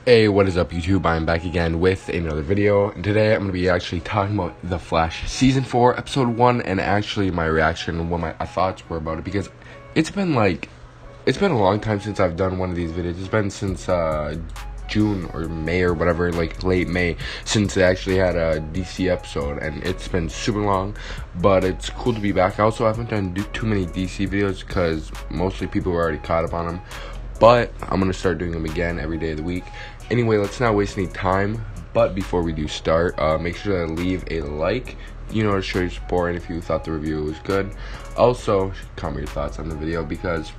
Hey, what is up YouTube? I'm back again with another video, and today I'm going to be actually talking about The Flash Season 4, Episode 1, and actually my reaction and what my thoughts were about it, because it's been a long time since I've done one of these videos. It's been since June or May or whatever, like late May, since they actually had a DC episode, and it's been super long, but it's cool to be back. I also haven't done too many DC videos because mostly people were already caught up on them. But I'm going to start doing them again every day of the week. Anyway, let's not waste any time. But before we do start, make sure to leave a like, to show your support, and if you thought the review was good. Also, comment your thoughts on the video because,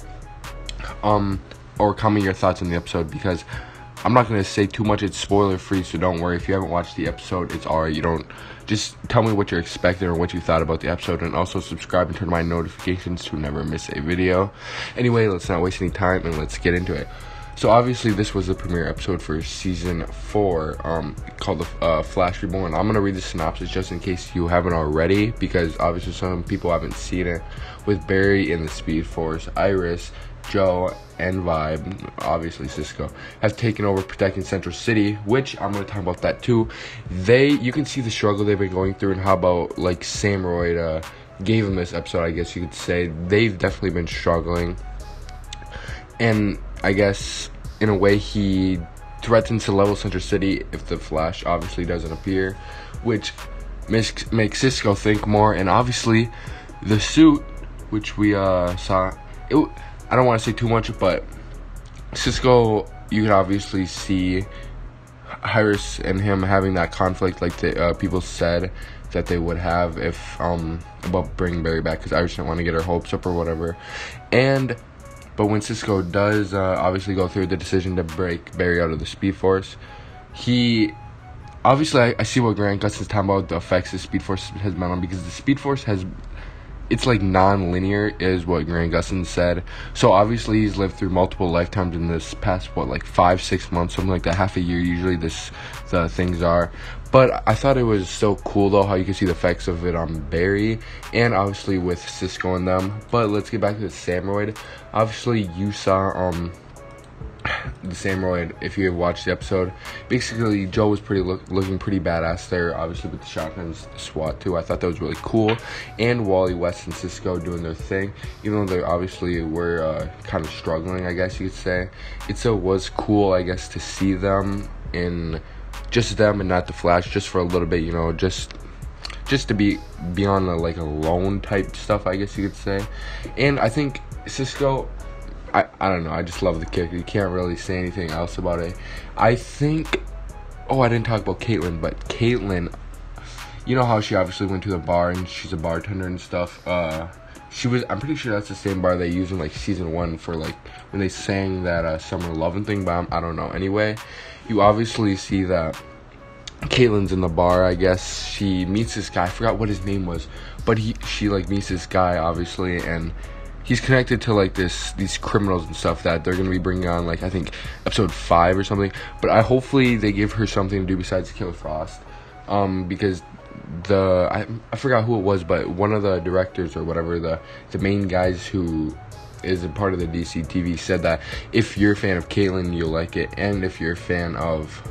or comment your thoughts on the episode because I'm not going to say too much. It's spoiler free, so don't worry. If you haven't watched the episode, it's alright. Just tell me what you're expecting or what you thought about the episode, and also subscribe and turn on my notifications to never miss a video. Anyway, let's not waste any time and let's get into it. So obviously this was the premiere episode for season 4, called the Flash Reborn. I'm gonna read the synopsis just in case you haven't already, because obviously some people haven't seen it. With Barry in the Speed Force, Iris, Joe, and Vibe, obviously Cisco, have taken over protecting Central City, which I'm going to talk about that too. You can see the struggle they've been going through, and how about like Samuroid gave them this episode, I guess you could say. They've definitely been struggling, and I guess in a way he threatens to level Central City if the Flash obviously doesn't appear, which makes Cisco think more. And obviously the suit, which we saw, I don't want to say too much, but Cisco, you can obviously see Iris and him having that conflict, like the people said that they would have if about bringing Barry back, because Iris didn't want to get her hopes up or whatever. But when Cisco does obviously go through the decision to break Barry out of the Speed Force, he obviously, I see what Grant Gustin's talking about, the effects the Speed Force has been on, because the Speed Force it's like non-linear, is what Grant Gustin said. So obviously he's lived through multiple lifetimes in this past 5-6 months, something like that, half a year usually the things are. But I thought it was so cool though how you can see the effects of it on Barry, and obviously with Cisco and them. But let's get back to the Samuroid. Obviously you saw the Samuroid, if you have watched the episode. Basically Joe was looking pretty badass there, obviously with the shotguns, the SWAT too. I thought that was really cool. And Wally West and Cisco doing their thing, even though they obviously were kind of struggling, I guess you could say. It still was cool, I guess, to see them in just them and not the Flash, just for a little bit, just to be on a lone type stuff, I guess you could say. And I think Cisco, I don't know, I just love the character. You can't really say anything else about it. I think, I didn't talk about Caitlin, but Caitlin, you know how she obviously went to the bar and she's a bartender and stuff. I'm pretty sure that's the same bar they used in season 1 for when they sang that Summer Lovin' thing, but I don't know. Anyway, you obviously see that Caitlin's in the bar, I guess. She meets this guy, I forgot what his name was, but she meets this guy obviously, and he's connected to these criminals and stuff that they're gonna be bringing on, I think episode 5 or something. But hopefully they give her something to do besides kill Frost, because I forgot who it was, but one of the directors or whatever, the main guys who is a part of the DC TV, said that if you're a fan of Caitlin, you'll like it, and if you're a fan of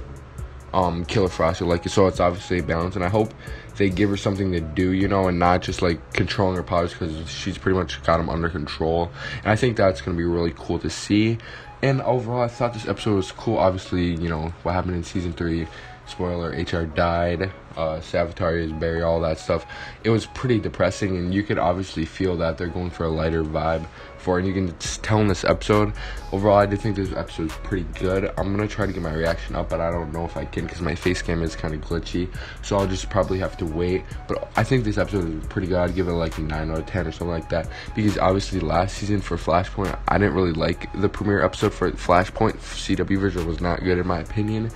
Killer Frost, you'll like it. So it's obviously a balance, and I hope they give her something to do, and not just controlling her powers, because she's pretty much got them under control. And I think that's going to be really cool to see. And overall, I thought this episode was cool. Obviously, what happened in season 3, spoiler, HR died, Savitar is Barry, all that stuff. It was pretty depressing, and you could obviously feel that they're going for a lighter vibe for it, and you can tell in this episode. Overall, I did think this episode was pretty good. I'm gonna try to get my reaction up, but I don't know if I can, because my face cam is kind of glitchy, so I'll just probably have to wait. But I think this episode is pretty good. I'd give it a 9 out of 10 or something like that, because obviously last season for Flashpoint, I didn't really like the premiere episode for Flashpoint. CW version was not good in my opinion,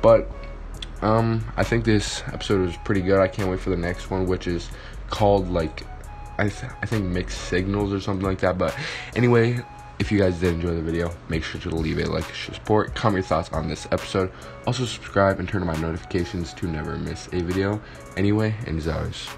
but I think this episode was pretty good. I can't wait for the next one, which is called I think Mixed Signals or something like that. But anyway, if you guys did enjoy the video, make sure to leave a like, support, comment your thoughts on this episode. Also subscribe and turn on my notifications to never miss a video. Anyway, and as always,